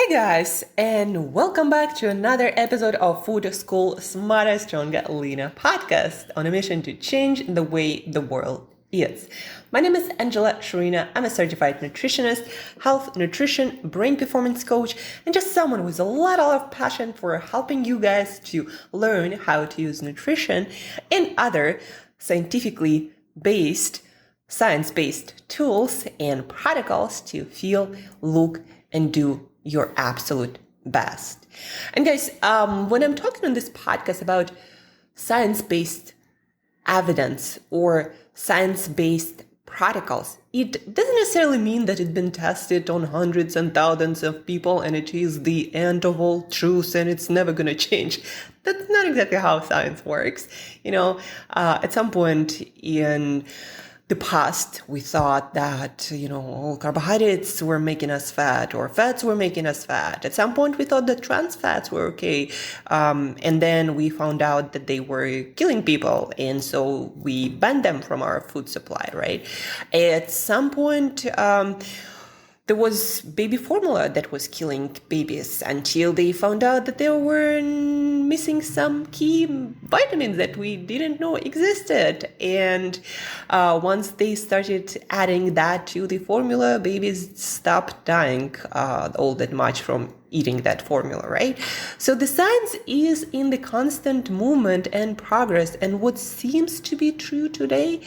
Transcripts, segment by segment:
Hey guys, and welcome back to another episode of Food School Smarter, Stronger, Leaner podcast on a mission to change the way the world is. My name is Shurina. I'm a certified nutritionist, health, nutrition, brain performance coach, and just someone with a lot of passion for helping you guys to learn how to use nutrition and other scientifically based, science-based tools and protocols to feel, look, and do your absolute best. And guys, when I'm talking on this podcast about science-based evidence or science-based protocols, it doesn't necessarily mean that it's been tested on hundreds and thousands of people and it is the end of all truth and it's never going to change. That's not exactly how science works. At some point in the past, we thought that, all carbohydrates were making us fat or fats were making us fat. At some point, we thought that trans fats were okay. And then we found out that they were killing people. And so we banned them from our food supply, right? At some point, there was baby formula that was killing babies until they found out that they were missing some key vitamins that we didn't know existed. And once they started adding that to the formula, babies stopped dying all that much from eating that formula, right? So the science is in the constant movement and progress. And what seems to be true today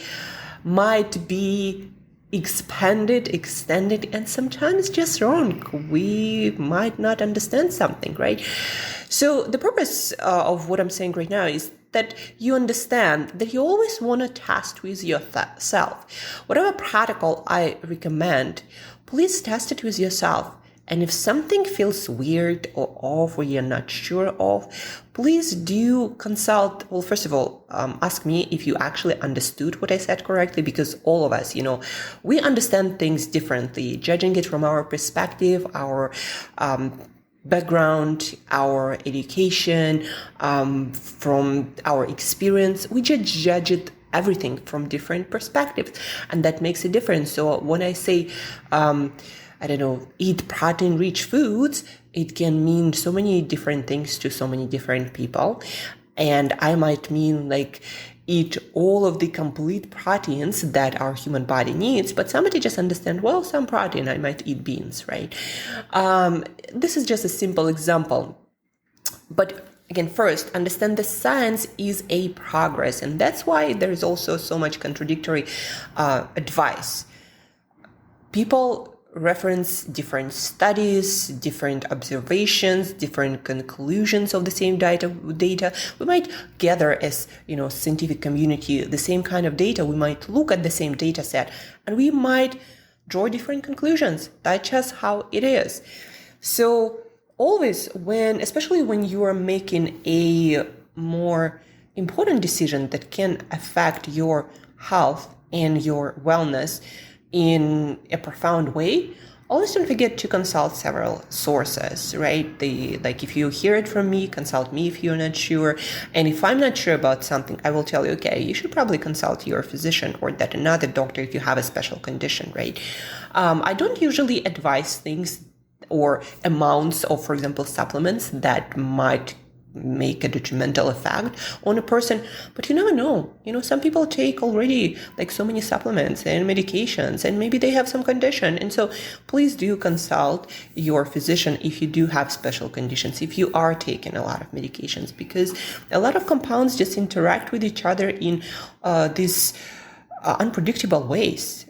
might be expanded, extended, and sometimes just wrong. We might not understand something, right? So the purpose of what I'm saying right now is that you understand that you always want to test with yourself. Whatever protocol I recommend, please test it with yourself. And if something feels weird or off or you're not sure of, please do consult. Well, first of all, ask me if you actually understood what I said correctly, because all of us, we understand things differently, judging it from our perspective, our background, our education, from our experience. We just judge it everything from different perspectives, and that makes a difference. So when I say, eat protein-rich foods, it can mean so many different things to so many different people. And I might mean eat all of the complete proteins that our human body needs, but somebody just understand, well, some protein, I might eat beans, right? This is just a simple example. But again, first, understand the science is a progress. And that's why there's also so much contradictory advice. People reference different studies, different observations, different conclusions of the same data. We might gather as, scientific community, the same kind of data. We might look at the same data set and we might draw different conclusions. That's just how it is. So always especially when you are making a more important decision that can affect your health and your wellness in a profound way, always don't forget to consult several sources, right? If you hear it from me, consult me if you're not sure. And if I'm not sure about something, I will tell you, okay, you should probably consult your physician or that another doctor if you have a special condition, right? I don't usually advise things or amounts of, for example, supplements that might make a detrimental effect on a person, but you never know. Some people take already so many supplements and medications, and maybe they have some condition. And so please do consult your physician if you do have special conditions, if you are taking a lot of medications, because a lot of compounds just interact with each other in these unpredictable ways.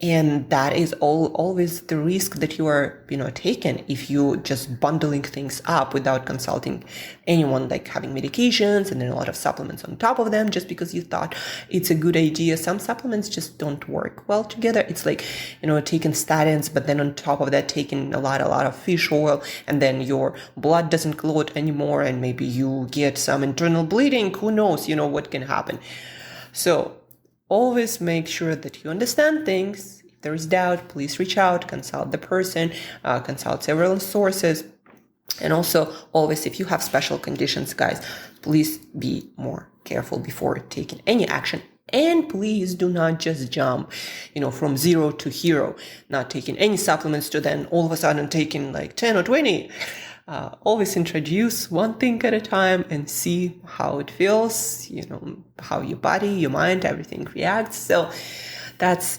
And that is always the risk that you are, taking if you just bundling things up without consulting anyone, having medications and then a lot of supplements on top of them, just because you thought it's a good idea. Some supplements just don't work well together. It's taking statins, but then on top of that, taking a lot of fish oil, and then your blood doesn't clot anymore, and maybe you get some internal bleeding. Who knows, what can happen. So always make sure that you understand things. If there is doubt, please reach out, consult the person, consult several sources. And also, always, if you have special conditions, guys, please be more careful before taking any action And please do not just jump, from 0 to hero, not taking any supplements to then all of a sudden taking like 10 or 20. Always introduce one thing at a time and see how it feels, how your body, your mind, everything reacts. So that's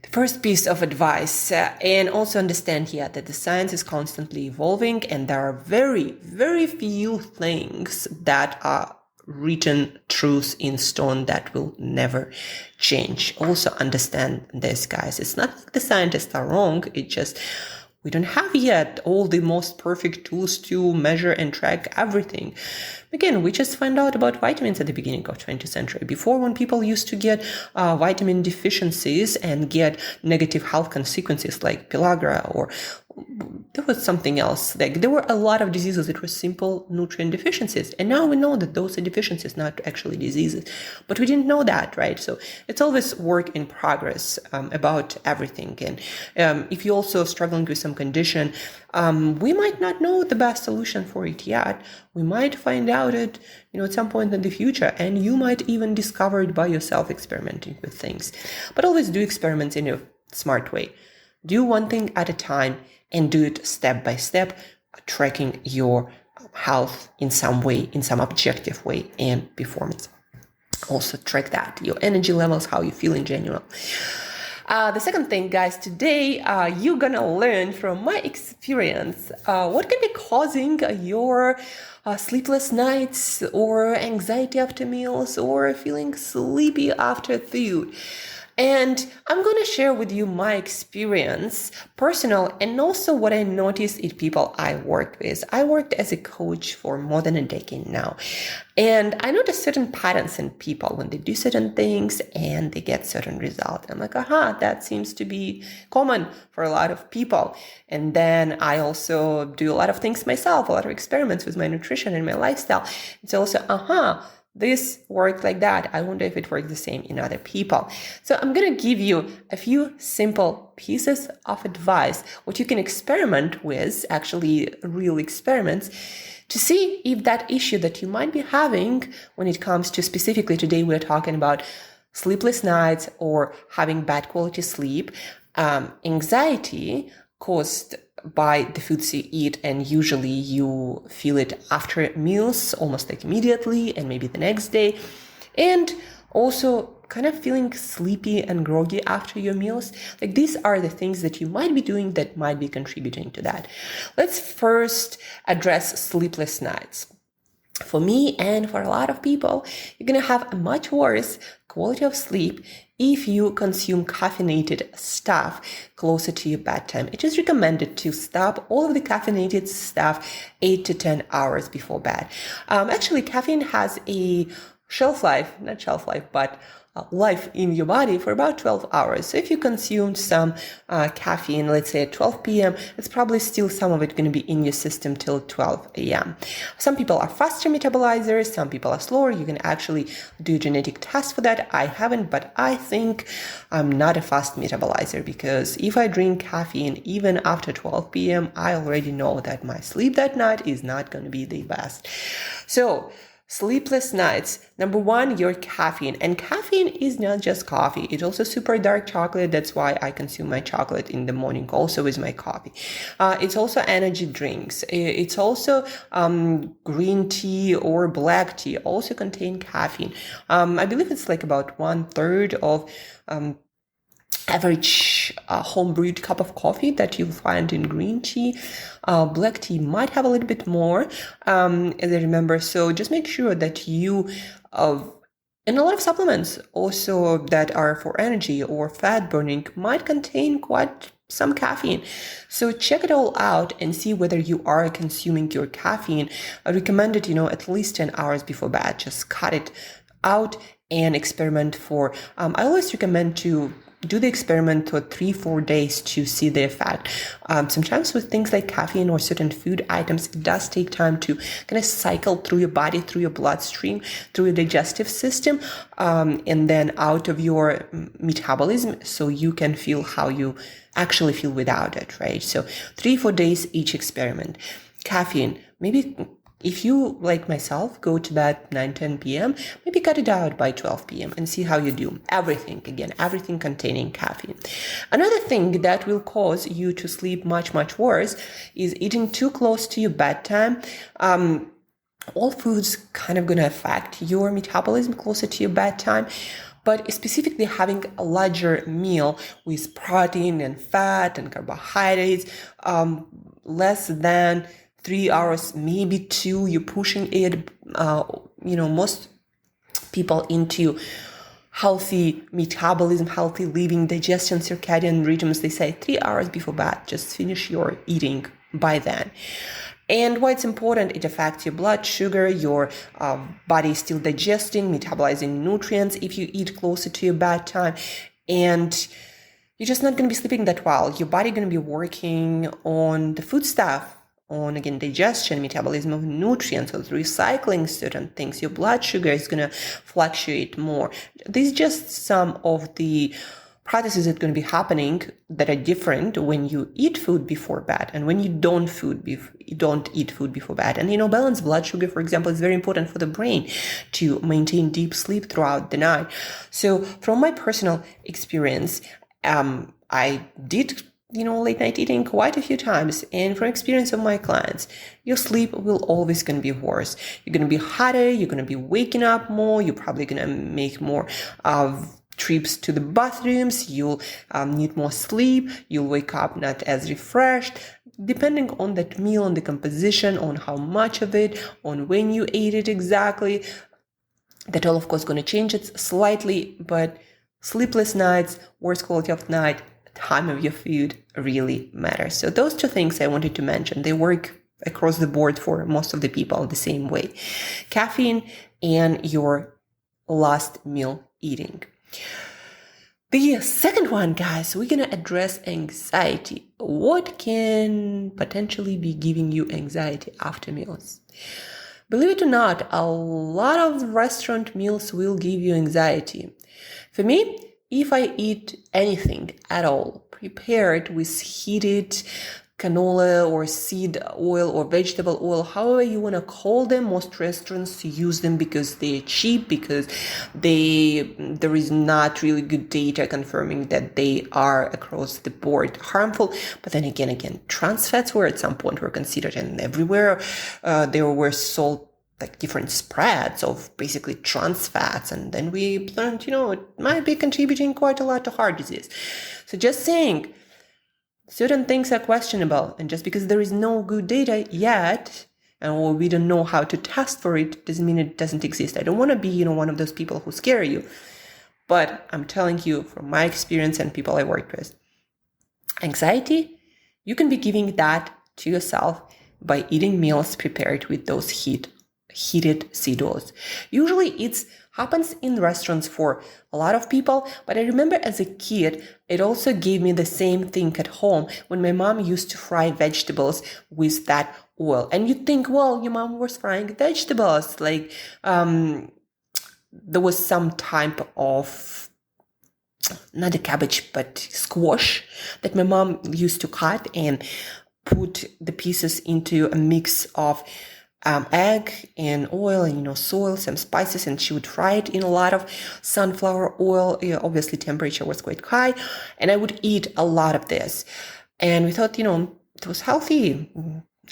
the first piece of advice. And also understand here that the science is constantly evolving, and there are very, very few things that are written truth in stone that will never change. Also understand this, guys. It's not like the scientists are wrong. It's just we don't have yet all the most perfect tools to measure and track everything. Again, we just found out about vitamins at the beginning of 20th century. Before, when people used to get vitamin deficiencies and get negative health consequences like pellagra, or there was something else. Like there were a lot of diseases that were simple nutrient deficiencies. And now we know that those are deficiencies, not actually diseases. But we didn't know that, right? So it's always work in progress about everything. And if you're also struggling with some condition, we might not know the best solution for it yet. We might find out it, at some point in the future, and you might even discover it by yourself experimenting with things. But always do experiments in a smart way. Do one thing at a time and do it step by step, tracking your health in some way, in some objective way, and performance. Also track that, your energy levels, how you feel in general. The second thing, guys, today you're gonna learn from my experience what can be causing your sleepless nights, or anxiety after meals, or feeling sleepy after food. And I'm going to share with you my experience, personal, and also what I noticed in people I worked with. I worked as a coach for more than a decade now. And I noticed certain patterns in people when they do certain things and they get certain results. I'm like, that seems to be common for a lot of people. And then I also do a lot of things myself, a lot of experiments with my nutrition and my lifestyle. It's also, this worked like that. I wonder if it works the same in other people. So I'm going to give you a few simple pieces of advice, what you can experiment with, actually real experiments, to see if that issue that you might be having when it comes to, specifically today we're talking about sleepless nights or having bad quality sleep, anxiety caused by the foods you eat, and usually you feel it after meals, almost like immediately, and maybe the next day, and also kind of feeling sleepy and groggy after your meals. Like these are the things that you might be doing that might be contributing to that. Let's first address sleepless nights. For me and for a lot of people, you're going to have a much worse quality of sleep if you consume caffeinated stuff closer to your bedtime. It is recommended to stop all of the caffeinated stuff 8 to 10 hours before bed. Actually, caffeine has a life in your body for about 12 hours. So if you consume some caffeine, let's say at 12 p.m., it's probably still some of it going to be in your system till 12 a.m. Some people are faster metabolizers, some people are slower. You can actually do a genetic test for that. I haven't, but I think I'm not a fast metabolizer, because if I drink caffeine even after 12 p.m., I already know that my sleep that night is not going to be the best. So sleepless nights. Number one, your caffeine. And caffeine is not just coffee. It's also super dark chocolate. That's why I consume my chocolate in the morning also with my coffee. It's also energy drinks. It's also green tea or black tea also contain caffeine. I believe it's like about 1/3 of average home brewed cup of coffee that you'll find in green tea. Black tea might have a little bit more, as I remember. So just make sure that you, and a lot of supplements also that are for energy or fat burning might contain quite some caffeine. So check it all out and see whether you are consuming your caffeine. I recommend it, at least 10 hours before bed. Just cut it out and experiment for, I always recommend to do the experiment for 3-4 days to see the effect. Sometimes with things like caffeine or certain food items, it does take time to kind of cycle through your body, through your bloodstream, through your digestive system, and then out of your metabolism, so you can feel how you actually feel without it, right? So 3-4 days each experiment. Caffeine, maybe If you, like myself, go to bed 9-10 p.m., maybe cut it out by 12 p.m. and see how you do. Everything containing caffeine. Another thing that will cause you to sleep much, much worse is eating too close to your bedtime. All foods kind of going to affect your metabolism closer to your bedtime, but specifically having a larger meal with protein and fat and carbohydrates, less than 3 hours, maybe 2, you're pushing it, most people into healthy metabolism, healthy living, digestion, circadian rhythms. They say 3 hours before bed, just finish your eating by then. And why it's important, it affects your blood sugar, your body is still digesting, metabolizing nutrients if you eat closer to your bedtime, and you're just not going to be sleeping that well. Your body going to be working on the food stuff, on, again, digestion, metabolism of nutrients, or recycling certain things. Your blood sugar is going to fluctuate more. These are just some of the processes that are going to be happening that are different when you eat food before bed and when you don't eat food before bed. And, balanced blood sugar, for example, is very important for the brain to maintain deep sleep throughout the night. So from my personal experience, I did late night eating quite a few times. And from experience of my clients, your sleep will always going to be worse. You're going to be hotter. You're going to be waking up more. You're probably going to make more trips to the bathrooms. You'll need more sleep. You'll wake up not as refreshed. Depending on that meal, on the composition, on how much of it, on when you ate it exactly, that all, of course, going to change it slightly. But sleepless nights, worse quality of night, time of your food really matters. So those two things I wanted to mention, they work across the board for most of the people the same way. Caffeine and your last meal eating. The second one, guys, we're going to address anxiety. What can potentially be giving you anxiety after meals? Believe it or not, a lot of restaurant meals will give you anxiety. For me, if I eat anything at all prepared with heated canola or seed oil or vegetable oil, however you want to call them, most restaurants use them because they're cheap, because there is not really good data confirming that they are across the board harmful. But then again, trans fats were at some point were considered, and everywhere there were sold like different spreads of basically trans fats, and then we learned, it might be contributing quite a lot to heart disease. So just saying, certain things are questionable, and just because there is no good data yet, or we don't know how to test for it, doesn't mean it doesn't exist. I don't want to be, one of those people who scare you, but I'm telling you from my experience and people I worked with, anxiety, you can be giving that to yourself by eating meals prepared with those heated seed oils. Usually it happens in restaurants for a lot of people, but I remember as a kid, it also gave me the same thing at home when my mom used to fry vegetables with that oil. And you'd think, well, your mom was frying vegetables, like there was some type of, not a cabbage, but squash that my mom used to cut and put the pieces into a mix of egg and oil and soil, some spices, and she would fry it in a lot of sunflower oil. Obviously temperature was quite high, and I would eat a lot of this, and we thought it was healthy,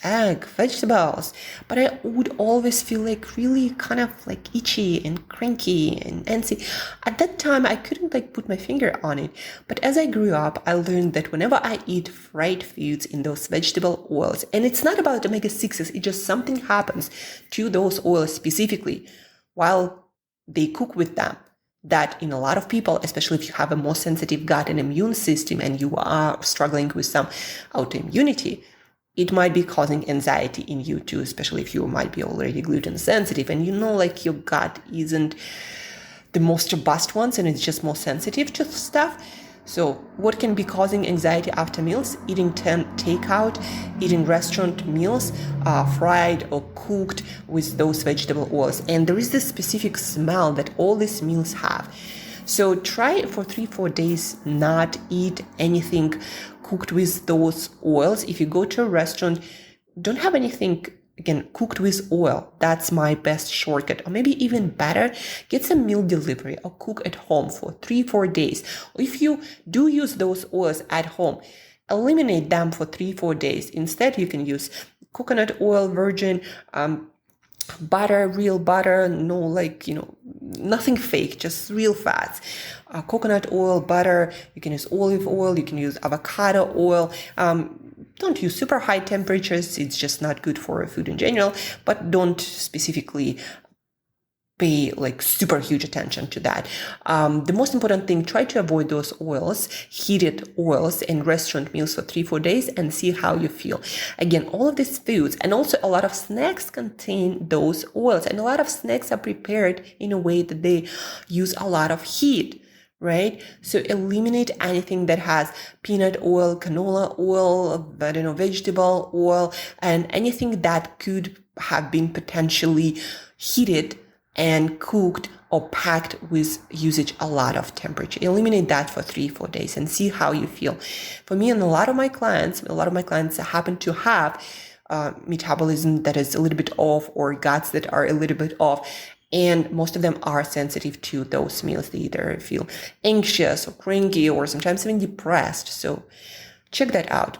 egg, vegetables, but I would always feel like really kind of like itchy and cranky and antsy. At that time I couldn't put my finger on it, but as I grew up I learned that whenever I eat fried foods in those vegetable oils, and it's not about omega-6s, it's just something happens to those oils specifically while they cook with them, that in a lot of people, especially if you have a more sensitive gut and immune system and you are struggling with some autoimmunity, it might be causing anxiety in you too, especially if you might be already gluten sensitive and your gut isn't the most robust ones and it's just more sensitive to stuff. So what can be causing anxiety after meals? Eating takeout, eating restaurant meals, fried or cooked with those vegetable oils. And there is this specific smell that all these meals have. So try for 3-4 days not eat anything cooked with those oils. If you go to a restaurant, don't have anything Again, cooked with oil. That's my best shortcut. Or maybe even better, get some meal delivery or cook at home for 3-4 days. Or if you do use those oils at home, eliminate them for 3-4 days. Instead, you can use coconut oil, virgin, butter, real butter, nothing fake, just real fats. Coconut oil, butter, you can use olive oil, you can use avocado oil. Don't use super high temperatures, it's just not good for food in general, but don't specifically pay super huge attention to that. The most important thing, try to avoid those oils, heated oils in restaurant meals for 3-4 days and see how you feel. Again, all of these foods and also a lot of snacks contain those oils, and a lot of snacks are prepared in a way that they use a lot of heat, right? So eliminate anything that has peanut oil, canola oil, vegetable oil, and anything that could have been potentially heated and cooked or packed with usage a lot of temperature. Eliminate that for 3-4 days and see how you feel. For me and a lot of my clients happen to have metabolism that is a little bit off or guts that are a little bit off. And most of them are sensitive to those meals. They either feel anxious or cranky or sometimes even depressed. So check that out.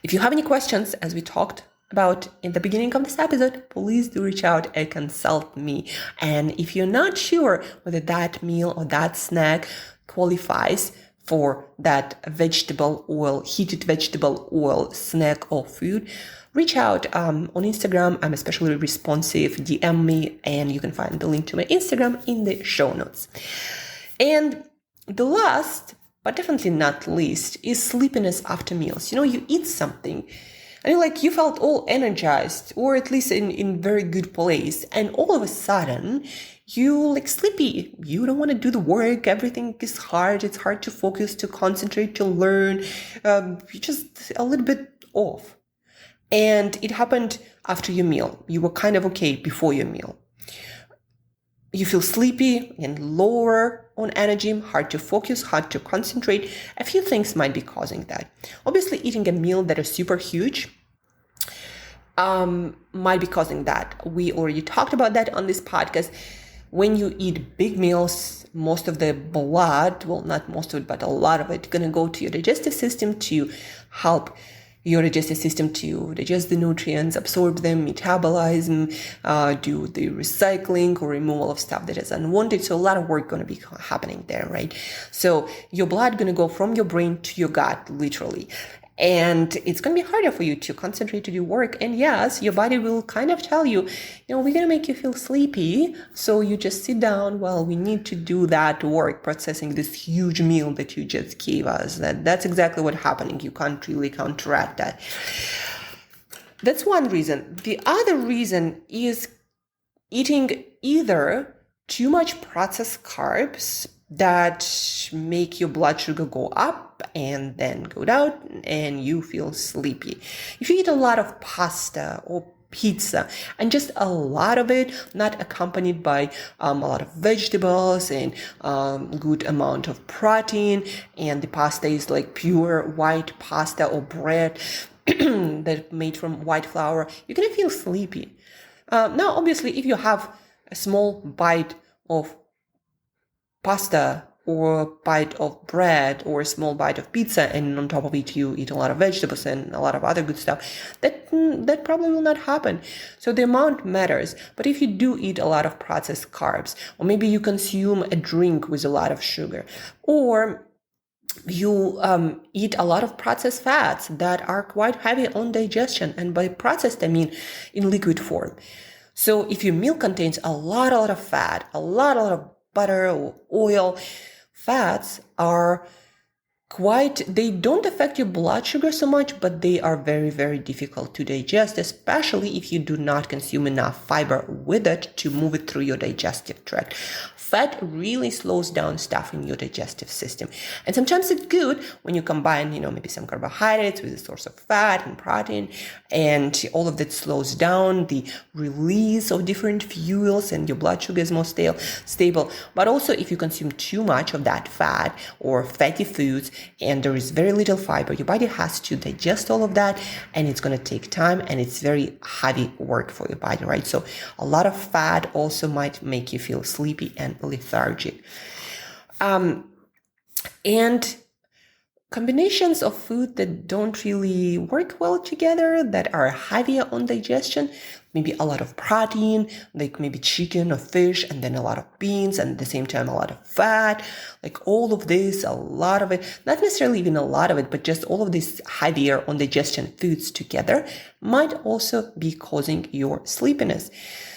If you have any questions, as we talked about in the beginning of this episode, please do reach out and consult me. And if you're not sure whether that meal or that snack qualifies for that heated vegetable oil snack or food, reach out on Instagram. I'm especially responsive. DM me, and you can find the link to my Instagram in the show notes. And the last, but definitely not least, is sleepiness after meals. You eat something and you felt all energized, or at least in very good place, and all of a sudden you sleepy. You don't want to do the work. Everything is hard. It's hard to focus, to concentrate, to learn. You're just a little bit off. And it happened after your meal. You were kind of okay before your meal. You feel sleepy and lower on energy, hard to focus, hard to concentrate. A few things might be causing that. Obviously, eating a meal that is super huge might be causing that. We already talked about that on this podcast. When you eat big meals, most of the blood, well, not most of it, but a lot of it, going to go to your digestive system to help your digestive system to digest the nutrients, absorb them, metabolize them, do the recycling or removal of stuff that is unwanted. So a lot of work going to be happening there, right? So your blood going to go from your brain to your gut, literally. And it's going to be harder for you to concentrate to do work. And yes, your body will kind of tell you, we're going to make you feel sleepy. So you just sit down. Well, we need to do that work, processing this huge meal that you just gave us. That's exactly what's happening. You can't really counteract that. That's one reason. The other reason is eating either too much processed carbs that make your blood sugar go up and then go down and you feel sleepy. If you eat a lot of pasta or pizza and just a lot of it, not accompanied by a lot of vegetables and good amount of protein, and the pasta is pure white pasta or bread that made from white flour, you're gonna feel sleepy. Now, obviously, if you have a small bite of pasta or a bite of bread or a small bite of pizza, and on top of it you eat a lot of vegetables and a lot of other good stuff, that probably will not happen. So the amount matters. But if you do eat a lot of processed carbs, or maybe you consume a drink with a lot of sugar, or you eat a lot of processed fats that are quite heavy on digestion, and by processed I mean in liquid form. So if your meal contains a lot of fat, a lot of butter or oil, fats are they don't affect your blood sugar so much, but they are very, very difficult to digest, especially if you do not consume enough fiber with it to move it through your digestive tract. Fat really slows down stuff in your digestive system. And sometimes it's good when you combine, maybe some carbohydrates with a source of fat and protein, and all of that slows down the release of different fuels and your blood sugar is more stable. But also if you consume too much of that fat or fatty foods and there is very little fiber, your body has to digest all of that, and it's going to take time, and it's very heavy work for your body, right? So a lot of fat also might make you feel sleepy and lethargic. And combinations of food that don't really work well together, that are heavier on digestion, maybe a lot of protein, like maybe chicken or fish, and then a lot of beans, and at the same time a lot of fat, like all of this, a lot of it, not necessarily even a lot of it, but just all of these heavier on digestion foods together might also be causing your sleepiness.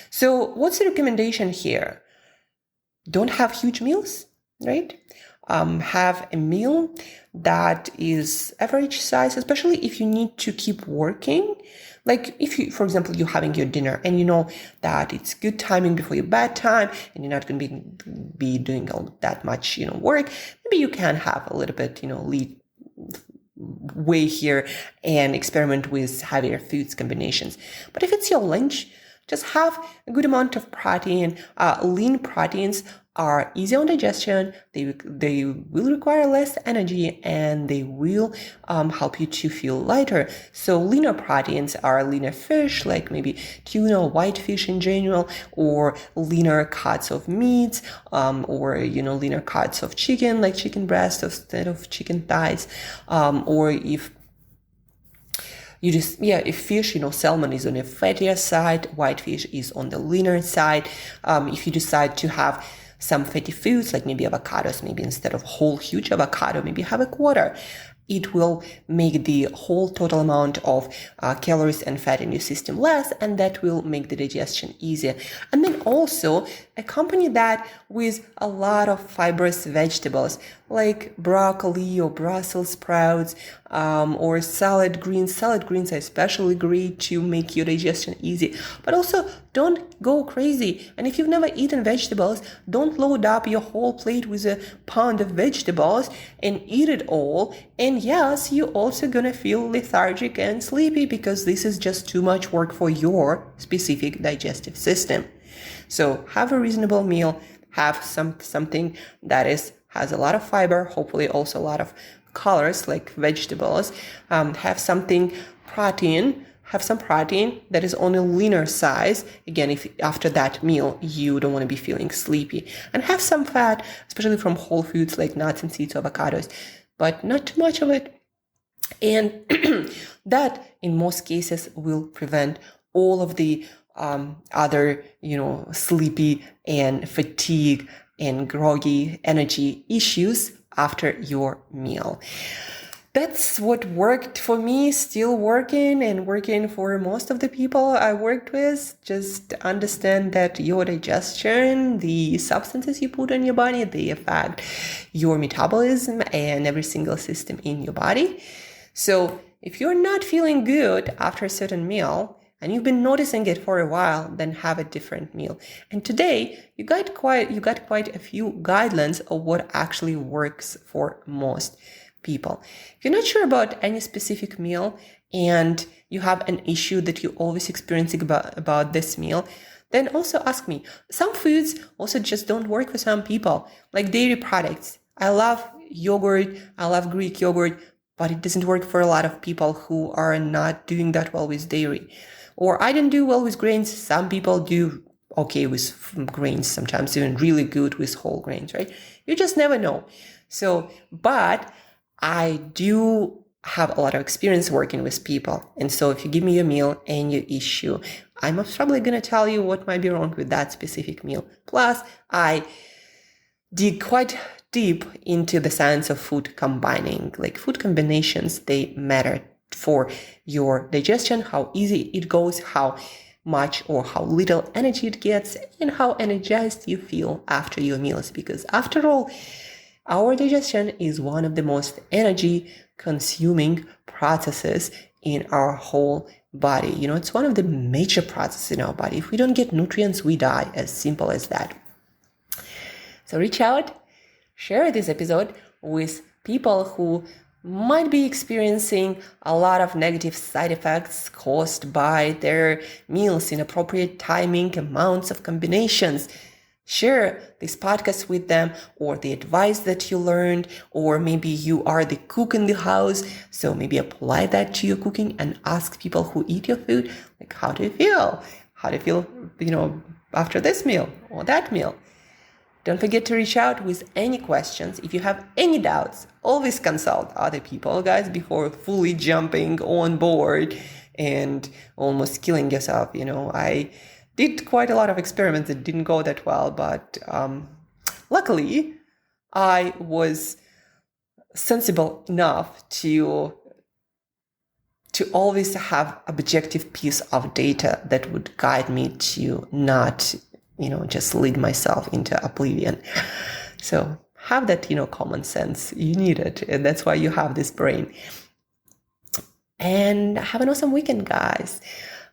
So what's the recommendation here? Don't have huge meals, right? Have a meal that is average size, especially if you need to keep working. Like if you, for example, you're having your dinner and you know that it's good timing before your bedtime and you're not going to be doing all that much, work, maybe you can have a little bit, lead way here and experiment with heavier foods combinations. But if it's your lunch, just have a good amount of protein. Lean proteins are easy on digestion. They will require less energy, and they will help you to feel lighter. So leaner proteins are leaner fish, like maybe tuna, white fish in general, or leaner cuts of meats, or leaner cuts of chicken, like chicken breast instead of chicken thighs, or if if fish, salmon is on the fattier side, white fish is on the leaner side. If you decide to have some fatty foods, like maybe avocados, maybe instead of whole huge avocado, maybe have a quarter. It will make the whole total amount of calories and fat in your system less, and that will make the digestion easier. And then also accompany that with a lot of fibrous vegetables like broccoli or Brussels sprouts, or salad greens. Salad greens are especially great to make your digestion easy. But also don't go crazy. And if you've never eaten vegetables, don't load up your whole plate with a pound of vegetables and eat it all. And yes, you're also gonna feel lethargic and sleepy because this is just too much work for your specific digestive system. So have a reasonable meal, have something that has a lot of fiber, hopefully also a lot of colors like vegetables, have some protein that is on a leaner size. Again, if after that meal you don't want to be feeling sleepy, and have some fat, especially from whole foods like nuts and seeds, avocados, but not too much of it. And that in most cases will prevent all of the other, sleepy and fatigue and groggy energy issues after your meal. That's what worked for me, still working and working for most of the people I worked with. Just understand that your digestion, the substances you put in your body, they affect your metabolism and every single system in your body. So if you're not feeling good after a certain meal, and you've been noticing it for a while, then have a different meal. And today, you got quite a few guidelines of what actually works for most people. If you're not sure about any specific meal and you have an issue that you're always experiencing about this meal, then also ask me. Some foods also just don't work for some people, like dairy products. I love yogurt, I love Greek yogurt, but it doesn't work for a lot of people who are not doing that well with dairy. Or I didn't do well with grains. Some people do okay with grains, sometimes even really good with whole grains, right? You just never know. So, but I do have a lot of experience working with people. And so if you give me a meal and your issue, I'm most probably going to tell you what might be wrong with that specific meal. Plus, I dig quite deep into the science of food combining. Like food combinations, they matter for your digestion, how easy it goes, how much or how little energy it gets, and how energized you feel after your meals. Because after all, our digestion is one of the most energy consuming processes in our whole body. It's one of the major processes in our body. If we don't get nutrients, we die. As simple as that. So reach out, share this episode with people who might be experiencing a lot of negative side effects caused by their meals, inappropriate timing, amounts of combinations. Share this podcast with them, or the advice that you learned, or maybe you are the cook in the house, so maybe apply that to your cooking and ask people who eat your food, like, how do you feel? How do you feel, after this meal or that meal? Don't forget to reach out with any questions. If you have any doubts, always consult other people, guys, before fully jumping on board and almost killing yourself. I did quite a lot of experiments that didn't go that well, but luckily I was sensible enough to always have objective piece of data that would guide me to not just lead myself into oblivion. So have that, common sense. You need it. And that's why you have this brain. And have an awesome weekend, guys.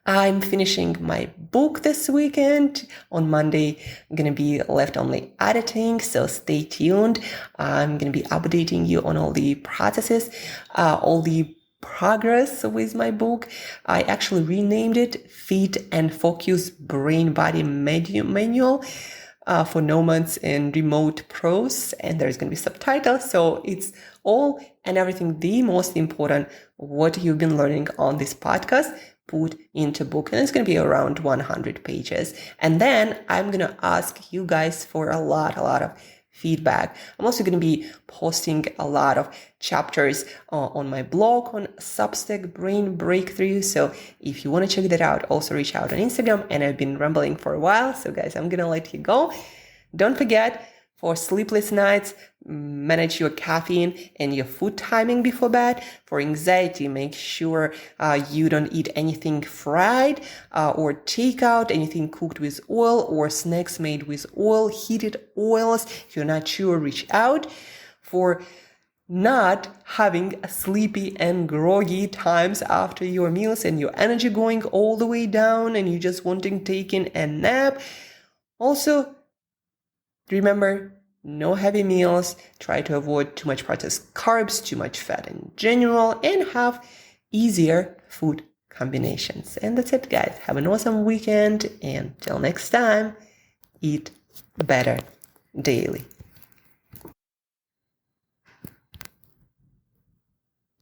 I'm finishing my book this weekend. On Monday, I'm going to be left only editing, so stay tuned. I'm going to be updating you on all the processes, all the progress with my book. I actually renamed it Fit and Focus Brain Body Manual for nomads and remote pros, and there's going to be subtitles, so it's all and everything, the most important, what you've been learning on this podcast, put into book, and it's going to be around 100 pages. And then I'm going to ask you guys for a lot of feedback. I'm also going to be posting a lot of chapters on my blog on Substack Brain Breakthrough. So if you want to check that out, also reach out on Instagram. And I've been rambling for a while, so guys, I'm going to let you go. Don't forget, for sleepless nights, manage your caffeine and your food timing before bed. For anxiety, make sure you don't eat anything fried or take out anything cooked with oil or snacks made with oil, heated oils. If you're not sure, reach out. For not having sleepy and groggy times after your meals and your energy going all the way down and you just wanting taking a nap. Also, remember, no heavy meals, try to avoid too much processed carbs, too much fat in general, and have easier food combinations. And that's it, guys. Have an awesome weekend, and till next time, eat better daily.